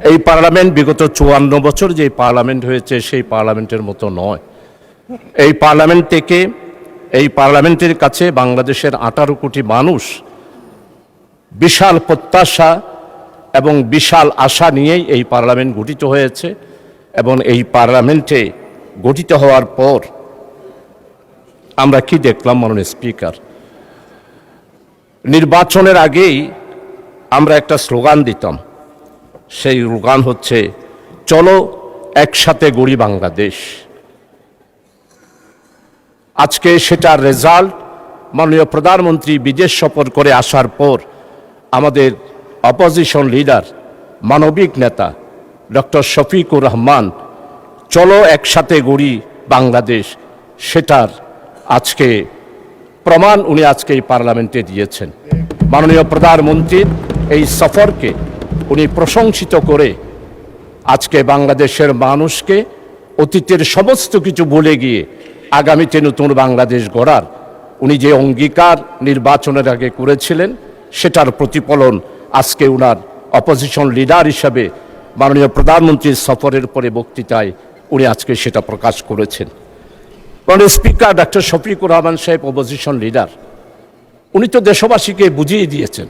এই পার্লামেন্ট বিগত 54 বছর যে পার্লামেন্ট হয়েছে সেই পার্লামেন্টের মতো নয়। এই পার্লামেন্টের কাছে বাংলাদেশের 18 কোটি মানুষ বিশাল প্রত্যাশা এবং বিশাল আশা নিয়েই এই পার্লামেন্ট গঠিত হয়েছে। এবং এই পার্লামেন্টে গঠিত হওয়ার পর আমরা কি দেখলাম মাননীয় স্পিকার, নির্বাচনের আগেই আমরা একটা স্লোগান দিতাম, সেই স্লোগান হচ্ছে চলো একসাথে গড়ি বাংলাদেশ। আজকে সেটার রেজাল্ট মাননীয় প্রধানমন্ত্রী বিদেশ সফর করে আসার পর আমাদের অপোজিশন লিডার মানবিক নেতা ডক্টর শফিকুর রহমান চলো একসাথে গড়ি বাংলাদেশ সেটার আজকে প্রমাণ উনি আজকে এই পার্লামেন্টে দিয়েছেন। মাননীয় প্রধানমন্ত্রীর এই সফরকে উনি প্রশংসিত করে আজকে বাংলাদেশের মানুষকে অতীতের সমস্ত কিছু ভুলে গিয়ে আগামীতে নতুন বাংলাদেশ গড়ার উনি যে অঙ্গীকার নির্বাচনের আগে করেছিলেন সেটার প্রতিফলন আজকে উনার অপোজিশন লিডার হিসাবে মাননীয় প্রধানমন্ত্রীর সফরের পরে বক্তৃতায় উনি আজকে সেটা প্রকাশ করেছেন। মাননীয় স্পিকার ডক্টর শফিকুর রহমান সাহেব অপোজিশন লিডার, উনি তো দেশবাসীকে বুঝিয়ে দিয়েছেন